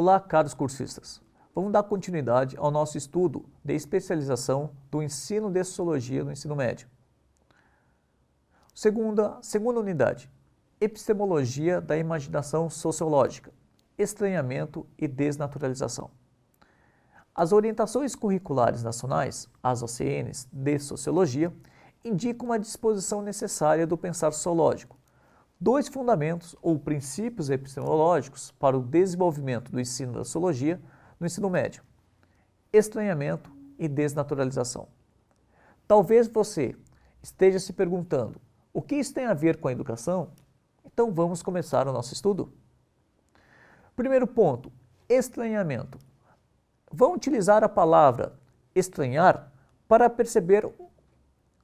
Olá, caros cursistas! Vamos dar continuidade ao nosso estudo de especialização do ensino de Sociologia no ensino médio. Segunda unidade, Epistemologia da imaginação sociológica, estranhamento e desnaturalização. As orientações curriculares nacionais, as OCNs de Sociologia, indicam uma disposição necessária do pensar sociológico, dois fundamentos ou princípios epistemológicos para o desenvolvimento do ensino da sociologia no ensino médio: estranhamento e desnaturalização. Talvez você esteja se perguntando, o que isso tem a ver com a educação? Então vamos começar o nosso estudo. Primeiro ponto, estranhamento. Vamos utilizar a palavra estranhar para perceber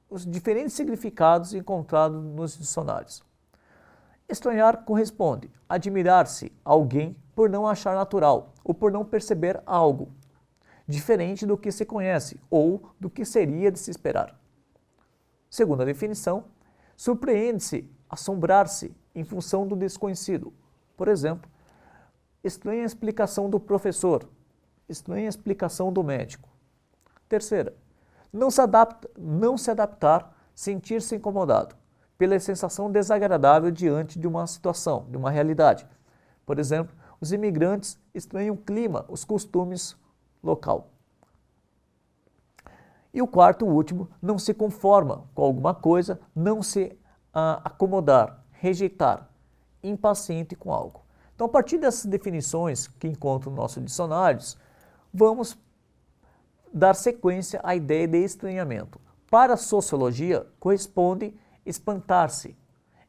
os diferentes significados encontrados nos dicionários. Estranhar corresponde a admirar-se a alguém por não achar natural ou por não perceber algo diferente do que se conhece ou do que seria de se esperar. Segunda definição, surpreende-se, assombrar-se em função do desconhecido. Por exemplo, estranha explicação do professor, estranha explicação do médico. Terceira, não se adaptar, sentir-se incomodado pela sensação desagradável diante de uma situação, de uma realidade. Por exemplo, os imigrantes estranham o clima, os costumes local. E o quarto, o último, não se conforma com alguma coisa, não se acomodar, rejeitar, impaciente com algo. Então, a partir dessas definições que encontro nos nossos dicionários, vamos dar sequência à ideia de estranhamento. Para a sociologia, corresponde espantar-se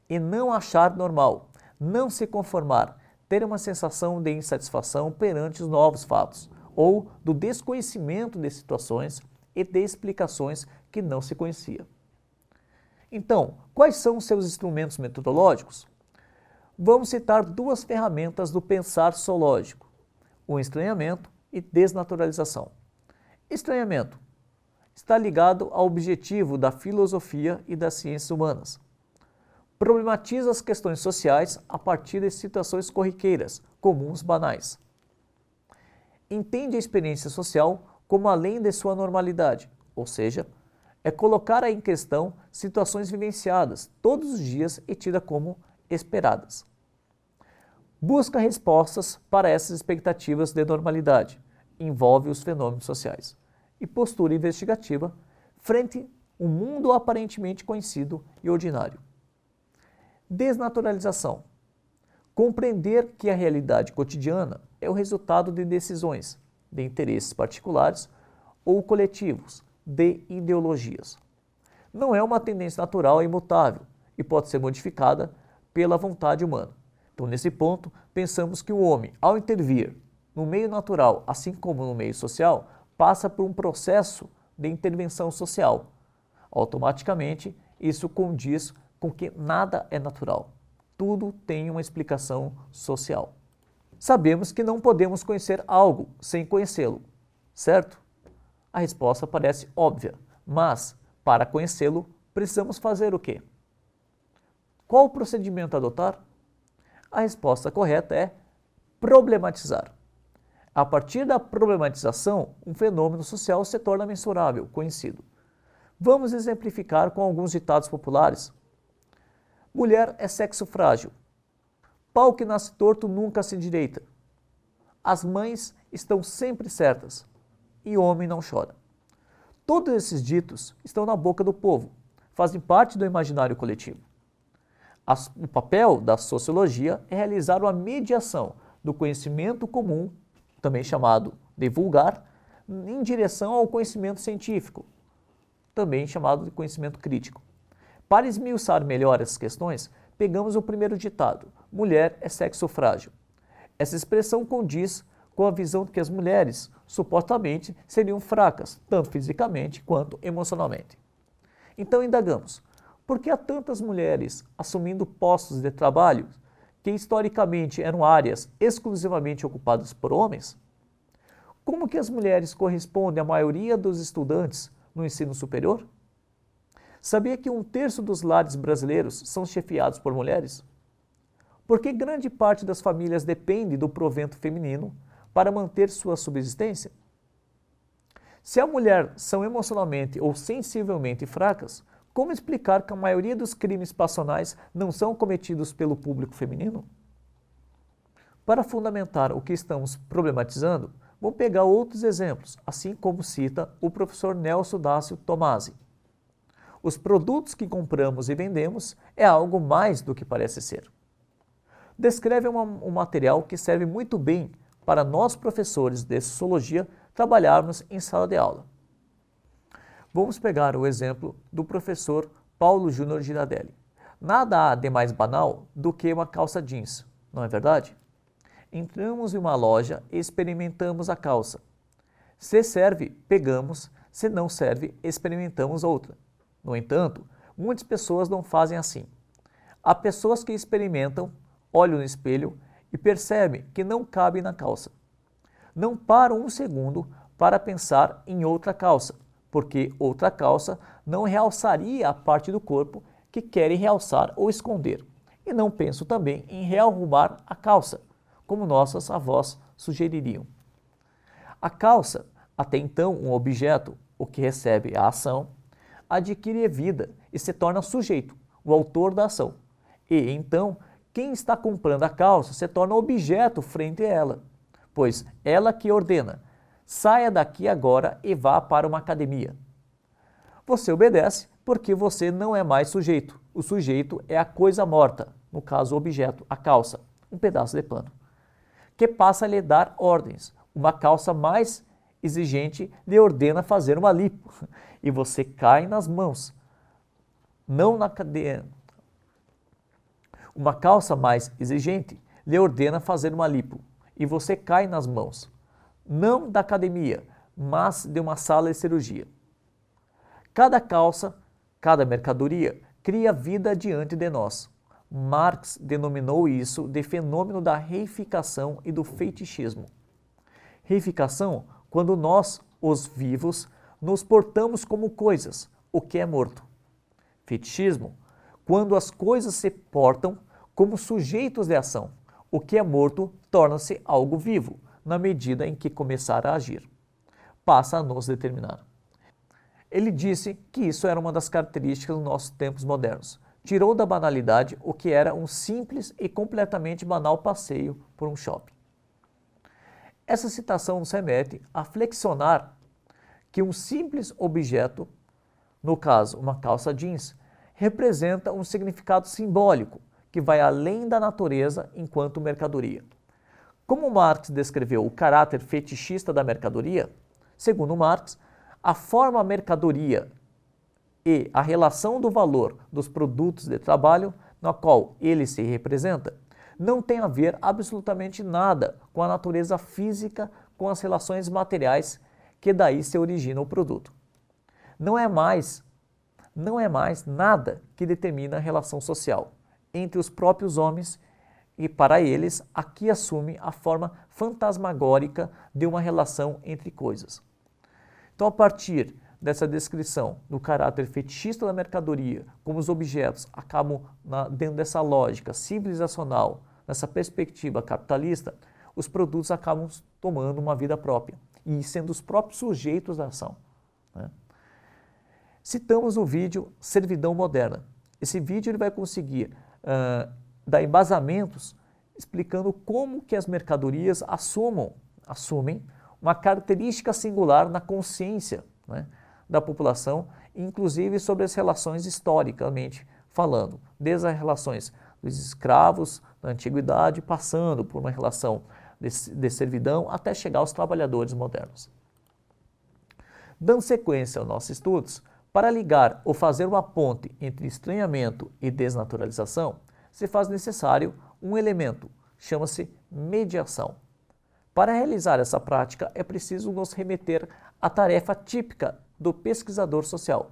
e não achar normal, não se conformar, ter uma sensação de insatisfação perante os novos fatos ou do desconhecimento de situações e de explicações que não se conhecia. Então, quais são os seus instrumentos metodológicos? Vamos citar duas ferramentas do pensar sociológico: o estranhamento e desnaturalização. Estranhamento está ligado ao objetivo da filosofia e das ciências humanas. Problematiza as questões sociais a partir de situações corriqueiras, comuns, banais. Entende a experiência social como além de sua normalidade, ou seja, é colocar em questão situações vivenciadas todos os dias e tidas como esperadas. Busca respostas para essas expectativas de normalidade, envolve os fenômenos sociais. E postura investigativa frente ao mundo aparentemente conhecido e ordinário. Desnaturalização. Compreender que a realidade cotidiana é o resultado de decisões, de interesses particulares ou coletivos, de ideologias. Não é uma tendência natural e imutável e pode ser modificada pela vontade humana. Então, nesse ponto, pensamos que o homem, ao intervir no meio natural, assim como no meio social, passa por um processo de intervenção social. Automaticamente, isso condiz com que nada é natural. Tudo tem uma explicação social. Sabemos que não podemos conhecer algo sem conhecê-lo, certo? A resposta parece óbvia, mas, para conhecê-lo, precisamos fazer o quê? Qual o procedimento a adotar? A resposta correta é problematizar. A partir da problematização, um fenômeno social se torna mensurável, conhecido. Vamos exemplificar com alguns ditados populares. Mulher é sexo frágil. Pau que nasce torto nunca se endireita. As mães estão sempre certas. E homem não chora. Todos esses ditos estão na boca do povo, fazem parte do imaginário coletivo. O papel da sociologia é realizar uma mediação do conhecimento comum, também chamado de vulgar, em direção ao conhecimento científico, também chamado de conhecimento crítico. Para esmiuçar melhor essas questões, pegamos o primeiro ditado: mulher é sexo frágil. Essa expressão condiz com a visão de que as mulheres, supostamente, seriam fracas, tanto fisicamente quanto emocionalmente. Então indagamos, por que há tantas mulheres assumindo postos de trabalho que historicamente eram áreas exclusivamente ocupadas por homens? Como que as mulheres correspondem à maioria dos estudantes no ensino superior? Sabia que 1/3 dos lares brasileiros são chefiados por mulheres? Porque grande parte das famílias depende do provento feminino para manter sua subsistência? Se a mulher são emocionalmente ou sensivelmente fracas, como explicar que a maioria dos crimes passionais não são cometidos pelo público feminino? Para fundamentar o que estamos problematizando, vamos pegar outros exemplos, assim como cita o professor Nelson Dácio Tomasi. Os produtos que compramos e vendemos é algo mais do que parece ser. Descreve um material que serve muito bem para nós professores de sociologia trabalharmos em sala de aula. Vamos pegar o exemplo do professor Paulo Júnior Girardelli. Nada há de mais banal do que uma calça jeans, não é verdade? Entramos em uma loja e experimentamos a calça. Se serve, pegamos, se não serve, experimentamos outra. No entanto, muitas pessoas não fazem assim. Há pessoas que experimentam, olham no espelho e percebem que não cabe na calça. Não param um segundo para pensar em outra calça, porque outra calça não realçaria a parte do corpo que querem realçar ou esconder. E não penso também em rearrumar a calça, como nossas avós sugeririam. A calça, até então um objeto, o que recebe a ação, adquire vida e se torna sujeito, o autor da ação. E então, quem está comprando a calça se torna objeto frente a ela, pois ela que ordena, saia daqui agora e vá para uma academia. Você obedece porque você não é mais sujeito. O sujeito é a coisa morta, no caso o objeto, a calça, um pedaço de pano, que passa a lhe dar ordens. Uma calça mais exigente lhe ordena fazer uma lipo e você cai nas mãos, não na cadeia. Uma calça mais exigente lhe ordena fazer uma lipo e você cai nas mãos, não da academia, mas de uma sala de cirurgia. Cada calça, cada mercadoria cria vida diante de nós. Marx denominou isso de fenômeno da reificação e do fetichismo. Reificação, quando nós, os vivos, nos portamos como coisas, o que é morto. Fetichismo, quando as coisas se portam como sujeitos de ação, o que é morto torna-se algo vivo, na medida em que começar a agir. Passa a nos determinar. Ele disse que isso era uma das características dos nossos tempos modernos. Tirou da banalidade o que era um simples e completamente banal passeio por um shopping. Essa citação nos remete a flexionar que um simples objeto, no caso uma calça jeans, representa um significado simbólico que vai além da natureza enquanto mercadoria. Como Marx descreveu o caráter fetichista da mercadoria, segundo Marx, a forma mercadoria e a relação do valor dos produtos de trabalho na qual ele se representa não tem a ver absolutamente nada com a natureza física, com as relações materiais que daí se origina o produto. Não é mais nada que determina a relação social entre os próprios homens e, para eles, aqui assume a forma fantasmagórica de uma relação entre coisas. Então, a partir dessa descrição do caráter fetichista da mercadoria, como os objetos acabam dentro dessa lógica civilizacional, nessa perspectiva capitalista, os produtos acabam tomando uma vida própria e sendo os próprios sujeitos da ação, né? Citamos o vídeo Servidão Moderna. Esse vídeo ele vai conseguir dar embasamentos explicando como que as mercadorias assumem uma característica singular na consciência, né, da população, inclusive sobre as relações historicamente falando, desde as relações dos escravos da antiguidade, passando por uma relação de servidão até chegar aos trabalhadores modernos. Dando sequência aos nossos estudos, para ligar ou fazer uma ponte entre estranhamento e desnaturalização, se faz necessário um elemento, chama-se mediação. Para realizar essa prática, é preciso nos remeter à tarefa típica do pesquisador social.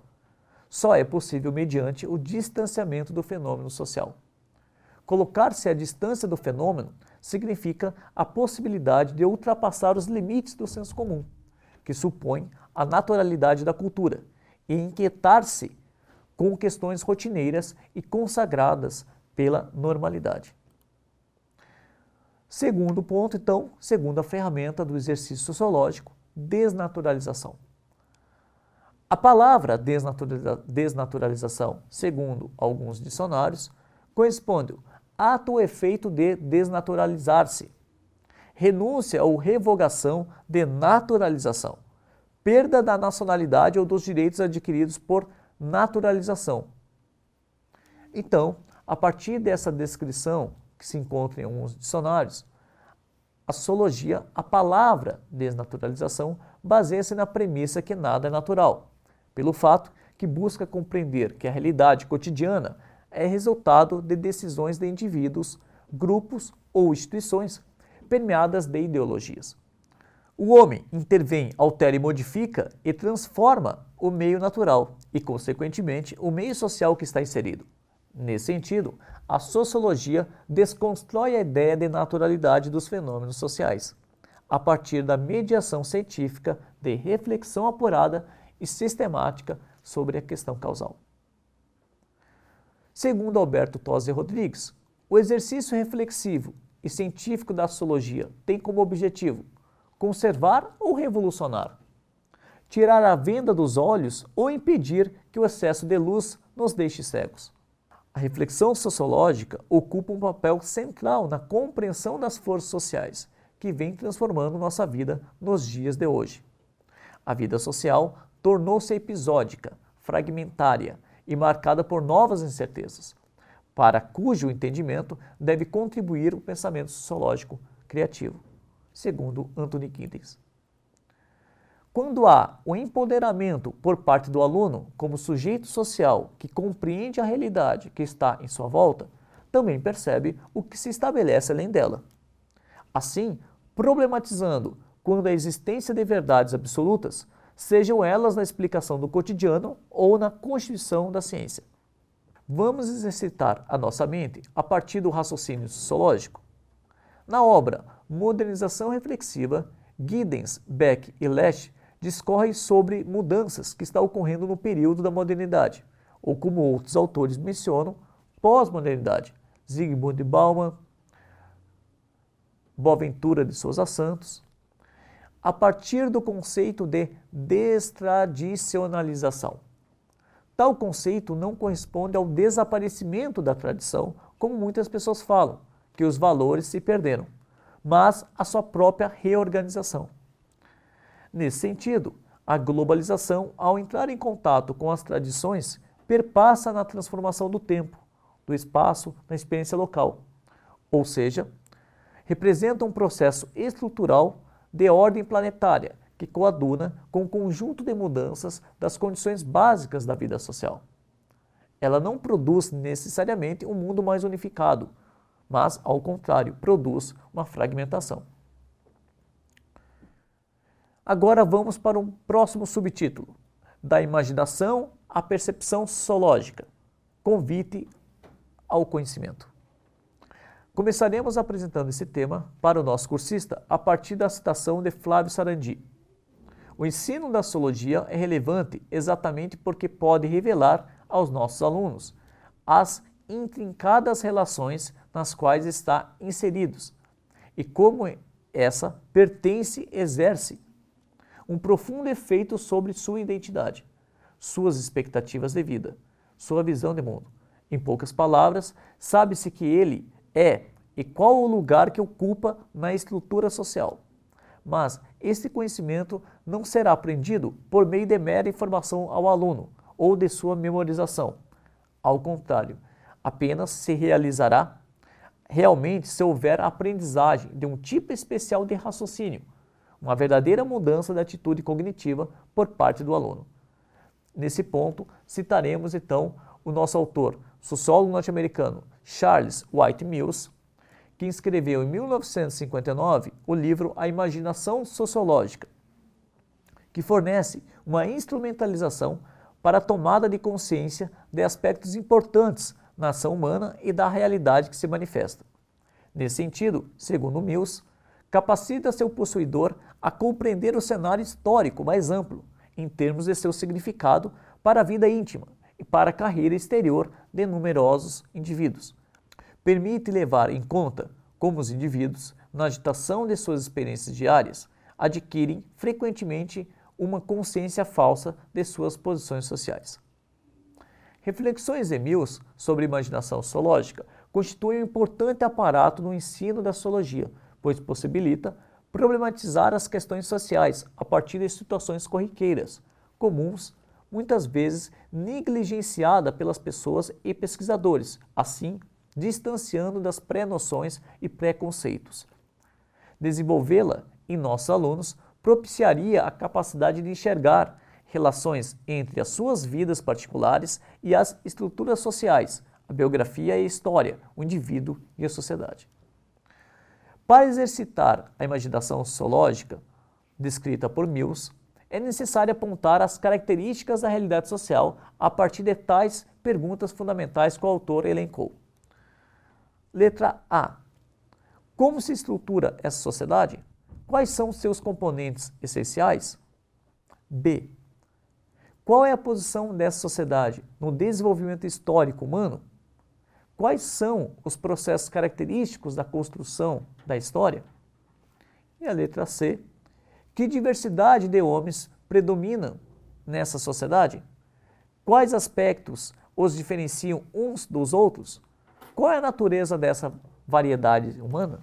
Só é possível mediante o distanciamento do fenômeno social. Colocar-se à distância do fenômeno significa a possibilidade de ultrapassar os limites do senso comum, que supõe a naturalidade da cultura, e inquietar-se com questões rotineiras e consagradas pela normalidade. Segundo ponto, então, segunda ferramenta do exercício sociológico, desnaturalização. A palavra desnaturalização, segundo alguns dicionários, corresponde ato ou efeito de desnaturalizar-se, renúncia ou revogação de naturalização, perda da nacionalidade ou dos direitos adquiridos por naturalização. Então, a partir dessa descrição que se encontra em alguns dicionários, a sociologia, a palavra desnaturalização, baseia-se na premissa que nada é natural, pelo fato que busca compreender que a realidade cotidiana é resultado de decisões de indivíduos, grupos ou instituições permeadas de ideologias. O homem intervém, altera e modifica e transforma o meio natural e, consequentemente, o meio social que está inserido. Nesse sentido, a sociologia desconstrói a ideia de naturalidade dos fenômenos sociais, a partir da mediação científica de reflexão apurada e sistemática sobre a questão causal. Segundo Alberto Tosi Rodrigues, o exercício reflexivo e científico da sociologia tem como objetivo conservar ou revolucionar, tirar a venda dos olhos ou impedir que o excesso de luz nos deixe cegos. A reflexão sociológica ocupa um papel central na compreensão das forças sociais que vêm transformando nossa vida nos dias de hoje. A vida social tornou-se episódica, fragmentária e marcada por novas incertezas, para cujo entendimento deve contribuir o pensamento sociológico criativo, segundo Anthony Giddens. Quando há o empoderamento por parte do aluno como sujeito social que compreende a realidade que está em sua volta, também percebe o que se estabelece além dela. Assim, problematizando quando a existência de verdades absolutas, sejam elas na explicação do cotidiano ou na constituição da ciência. Vamos exercitar a nossa mente a partir do raciocínio sociológico? Na obra Modernização Reflexiva, Giddens, Beck e Lesch discorrem sobre mudanças que estão ocorrendo no período da modernidade, ou como outros autores mencionam, pós-modernidade, Zygmunt Bauman, Boaventura de Souza Santos, a partir do conceito de destradicionalização. Tal conceito não corresponde ao desaparecimento da tradição, como muitas pessoas falam, que os valores se perderam, mas a sua própria reorganização. Nesse sentido, a globalização, ao entrar em contato com as tradições, perpassa na transformação do tempo, do espaço, na experiência local, ou seja, representa um processo estrutural de ordem planetária que coaduna com o conjunto de mudanças das condições básicas da vida social. Ela não produz necessariamente um mundo mais unificado, mas, ao contrário, produz uma fragmentação. Agora vamos para um próximo subtítulo, da imaginação à percepção sociológica, convite ao conhecimento. Começaremos apresentando esse tema para o nosso cursista a partir da citação de Flávio Sarandi. O ensino da sociologia é relevante exatamente porque pode revelar aos nossos alunos as intrincadas relações nas quais está inseridos e como essa pertence, exerce um profundo efeito sobre sua identidade, suas expectativas de vida, sua visão de mundo. Em poucas palavras, sabe-se que ele é e qual o lugar que ocupa na estrutura social. Mas esse conhecimento não será aprendido por meio de mera informação ao aluno ou de sua memorização. Ao contrário, apenas se realizará realmente se houver aprendizagem de um tipo especial de raciocínio, uma verdadeira mudança da atitude cognitiva por parte do aluno. Nesse ponto, citaremos então o nosso autor, sociólogo norte-americano Charles White Mills, que escreveu em 1959 o livro A Imaginação Sociológica, que fornece uma instrumentalização para a tomada de consciência de aspectos importantes na ação humana e da realidade que se manifesta. Nesse sentido, segundo Mills, capacita seu possuidor a compreender o cenário histórico mais amplo, em termos de seu significado para a vida íntima e para a carreira exterior de numerosos indivíduos. Permite levar em conta como os indivíduos na agitação de suas experiências diárias, adquirem frequentemente uma consciência falsa de suas posições sociais. Reflexões de Mills sobre imaginação sociológica constituem um importante aparato no ensino da sociologia, pois possibilita problematizar as questões sociais a partir de situações corriqueiras, comuns, muitas vezes negligenciada pelas pessoas e pesquisadores, assim distanciando das pré-noções e preconceitos. Desenvolvê-la em nossos alunos propiciaria a capacidade de enxergar relações entre as suas vidas particulares e as estruturas sociais, a biografia e a história, o indivíduo e a sociedade. Para exercitar a imaginação sociológica, descrita por Mills, é necessário apontar as características da realidade social a partir de tais perguntas fundamentais que o autor elencou. Letra A. Como se estrutura essa sociedade? Quais são seus componentes essenciais? B. Qual é a posição dessa sociedade no desenvolvimento histórico humano? Quais são os processos característicos da construção da história? E a letra C. Que diversidade de homens predomina nessa sociedade? Quais aspectos os diferenciam uns dos outros? Qual é a natureza dessa variedade humana?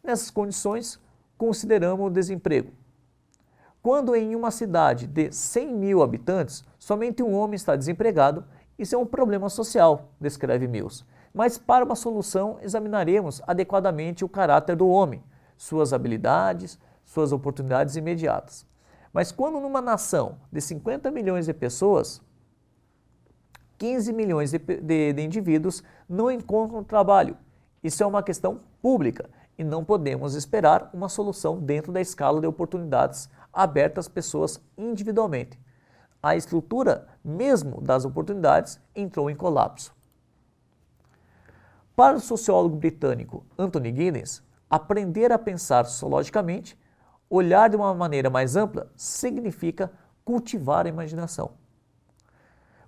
Nessas condições, consideramos o desemprego. Quando em uma cidade de 100 mil habitantes, somente um homem está desempregado, isso é um problema social, descreve Mills. Mas para uma solução, examinaremos adequadamente o caráter do homem, suas habilidades, suas oportunidades imediatas. Mas quando numa nação de 50 milhões de pessoas, 15 milhões de indivíduos não encontram trabalho, isso é uma questão pública e não podemos esperar uma solução dentro da escala de oportunidades aberta às pessoas individualmente. A estrutura mesmo das oportunidades entrou em colapso. Para o sociólogo britânico Anthony Giddens, aprender a pensar sociologicamente, olhar de uma maneira mais ampla, significa cultivar a imaginação.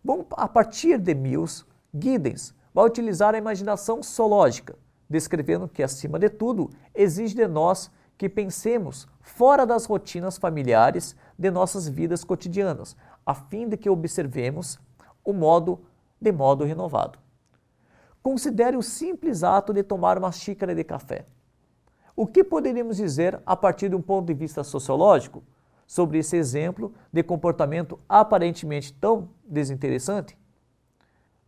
Bom, a partir de Mills, Giddens vai utilizar a imaginação sociológica, descrevendo que, acima de tudo, exige de nós que pensemos fora das rotinas familiares de nossas vidas cotidianas, a fim de que observemos de modo renovado. Considere o simples ato de tomar uma xícara de café. O que poderíamos dizer a partir de um ponto de vista sociológico sobre esse exemplo de comportamento aparentemente tão desinteressante?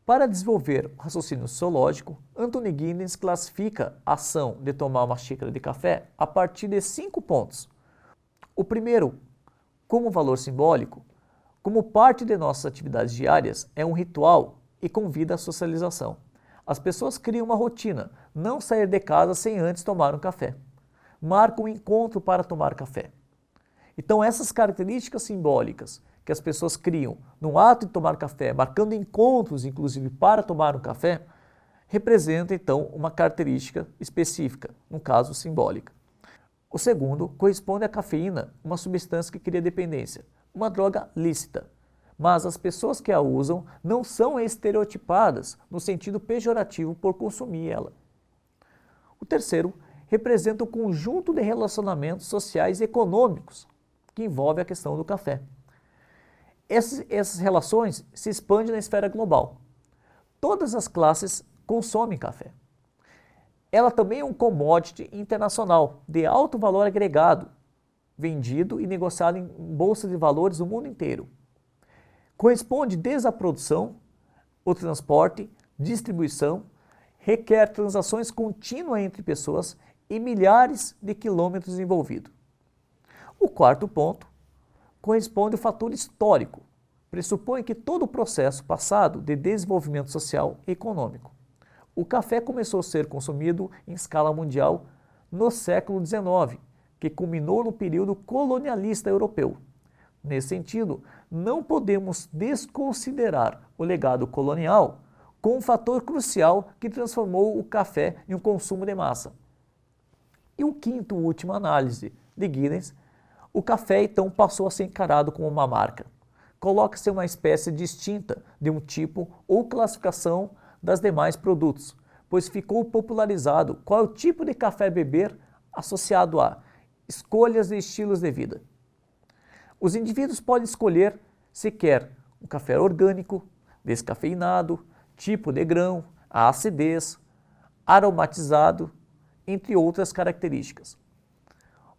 Para desenvolver o raciocínio sociológico, Anthony Giddens classifica a ação de tomar uma xícara de café a partir de 5 pontos. O primeiro, como valor simbólico, como parte de nossas atividades diárias, é um ritual e convida à socialização. As pessoas criam uma rotina, não sair de casa sem antes tomar um café. Marcam um encontro para tomar café. Então essas características simbólicas que as pessoas criam no ato de tomar café, marcando encontros inclusive para tomar um café, representa então uma característica específica, no caso simbólica. O segundo corresponde à cafeína, uma substância que cria dependência, uma droga lícita, mas as pessoas que a usam não são estereotipadas no sentido pejorativo por consumir ela. O terceiro representa o conjunto de relacionamentos sociais e econômicos que envolve a questão do café. Essas relações se expandem na esfera global. Todas as classes consomem café. Ela também é um commodity internacional de alto valor agregado, vendido e negociado em bolsas de valores do mundo inteiro. Corresponde desde a produção, o transporte, distribuição, requer transações contínuas entre pessoas e milhares de quilômetros envolvidos. O quarto ponto corresponde ao fator histórico. Pressupõe que todo o processo passado de desenvolvimento social e econômico. O café começou a ser consumido em escala mundial no século XIX, que culminou no período colonialista europeu. Nesse sentido, não podemos desconsiderar o legado colonial como um fator crucial que transformou o café em um consumo de massa. E o quinto e última análise de Giddens, o café então passou a ser encarado como uma marca. Coloca-se uma espécie distinta de um tipo ou classificação das demais produtos, pois ficou popularizado qual é o tipo de café beber associado a escolhas e estilos de vida. Os indivíduos podem escolher se quer um café orgânico, descafeinado, tipo de grão, a acidez, aromatizado, entre outras características.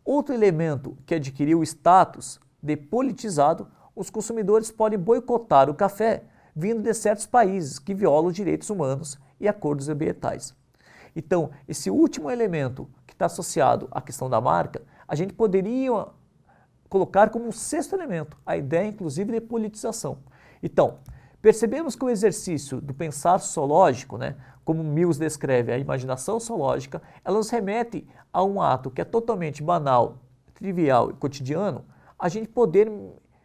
Outro elemento que adquiriu o status de politizado, os consumidores podem boicotar o café vindo de certos países que violam os direitos humanos e acordos ambientais. Então, esse último elemento que está associado à questão da marca, a gente poderia colocar como um sexto elemento, a ideia inclusive de politização. Então, percebemos que o exercício do pensar sociológico, como Mills descreve a imaginação sociológica, ela nos remete a um ato que é totalmente banal, trivial e cotidiano, a gente poder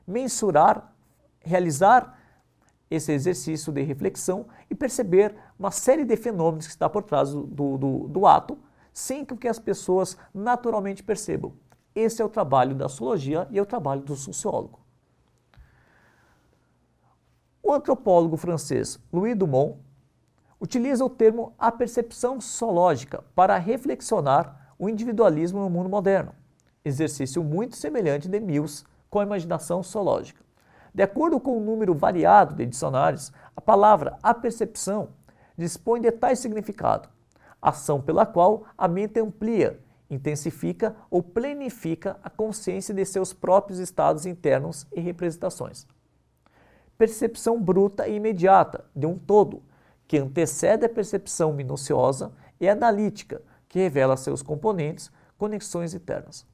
mensurar, realizar esse exercício de reflexão e perceber uma série de fenômenos que está por trás do ato, sem que as pessoas naturalmente percebam. Esse é o trabalho da sociologia e é o trabalho do sociólogo. O antropólogo francês Louis Dumont utiliza o termo apercepção sociológica para reflexionar o individualismo no mundo moderno, exercício muito semelhante de Mills com a imaginação sociológica. De acordo com um número variado de dicionários, a palavra apercepção dispõe de tais significado: ação pela qual a mente amplia, intensifica ou planifica a consciência de seus próprios estados internos e representações. Percepção bruta e imediata de um todo, que antecede a percepção minuciosa e analítica, que revela seus componentes, conexões internas.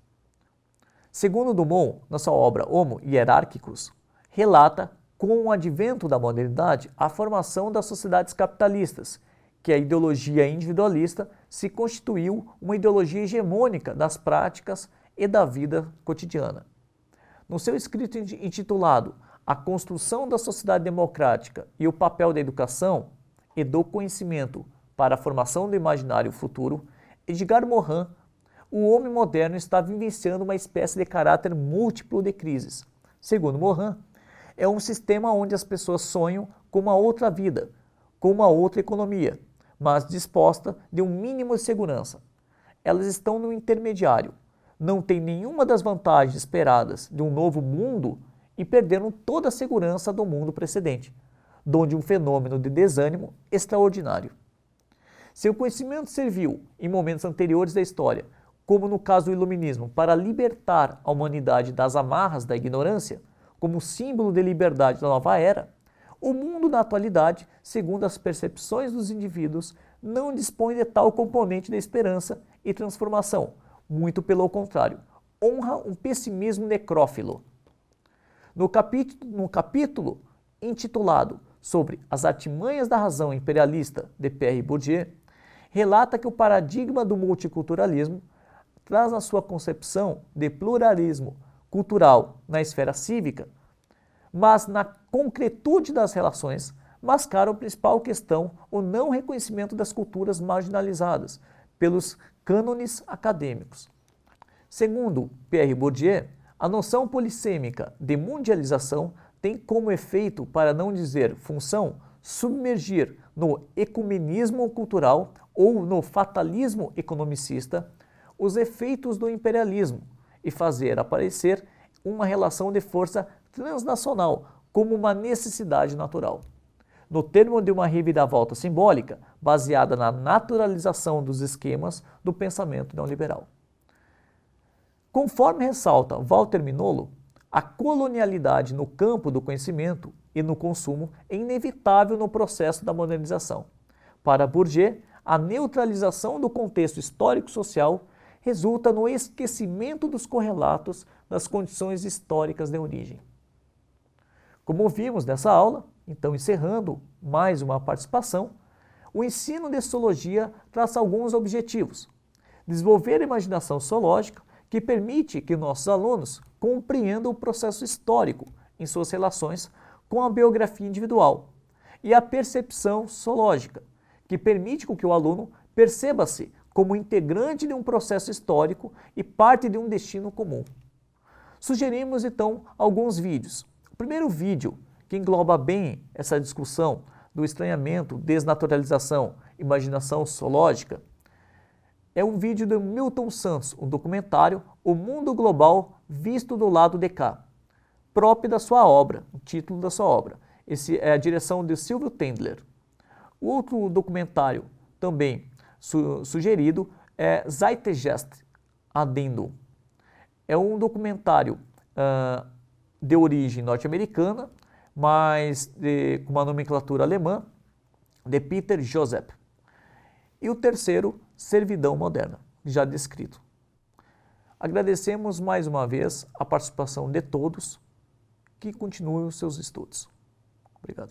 Segundo Dumont, na sua obra Homo Hierarchicus, relata, com o advento da modernidade, a formação das sociedades capitalistas, que a ideologia individualista se constituiu uma ideologia hegemônica das práticas e da vida cotidiana. No seu escrito intitulado A Construção da Sociedade Democrática e o Papel da Educação e do Conhecimento para a Formação do Imaginário Futuro, Edgar Morin, o homem moderno está vivenciando uma espécie de caráter múltiplo de crises. Segundo Morin, é um sistema onde as pessoas sonham com uma outra vida, com uma outra economia, mas disposta de um mínimo de segurança. Elas estão no intermediário, não têm nenhuma das vantagens esperadas de um novo mundo e perderam toda a segurança do mundo precedente, donde um fenômeno de desânimo extraordinário. Se o conhecimento serviu, em momentos anteriores da história, como no caso do Iluminismo, para libertar a humanidade das amarras da ignorância, como símbolo de liberdade da nova era, o mundo na atualidade, segundo as percepções dos indivíduos, não dispõe de tal componente de esperança e transformação, muito pelo contrário, honra um pessimismo necrófilo. No capítulo intitulado sobre as artimanhas da razão imperialista de Pierre Bourdieu, relata que o paradigma do multiculturalismo traz na sua concepção de pluralismo cultural na esfera cívica, mas na concretude das relações mascara a principal questão, o não reconhecimento das culturas marginalizadas pelos cânones acadêmicos. Segundo Pierre Bourdieu, a noção polissêmica de mundialização tem como efeito, para não dizer função, submergir no ecumenismo cultural ou no fatalismo economicista os efeitos do imperialismo e fazer aparecer uma relação de força transnacional como uma necessidade natural. No termo de uma reviravolta simbólica baseada na naturalização dos esquemas do pensamento neoliberal. Conforme ressalta Walter Mignolo, a colonialidade no campo do conhecimento e no consumo é inevitável no processo da modernização. Para Bourdieu, a neutralização do contexto histórico-social resulta no esquecimento dos correlatos das condições históricas de origem. Como vimos nessa aula, então encerrando mais uma participação, o ensino de sociologia traça alguns objetivos. Desenvolver a imaginação sociológica, que permite que nossos alunos compreendam o processo histórico em suas relações com a biografia individual, e a percepção sociológica, que permite que o aluno perceba-se como integrante de um processo histórico e parte de um destino comum. Sugerimos então alguns vídeos. O primeiro vídeo, que engloba bem essa discussão do estranhamento, desnaturalização Imaginação Zoológica, é um vídeo de Milton Santos, um documentário O Mundo Global Visto do Lado de Cá, próprio da sua obra, o título da sua obra. Esse é a direção de Silvio Tendler. O outro documentário também sugerido é Zeitgeist Addendum. É um documentário de origem norte-americana, mas com uma nomenclatura alemã, de Peter Joseph. E o terceiro, Servidão Moderna, já descrito. Agradecemos mais uma vez a participação de todos, que continuem os seus estudos. Obrigado.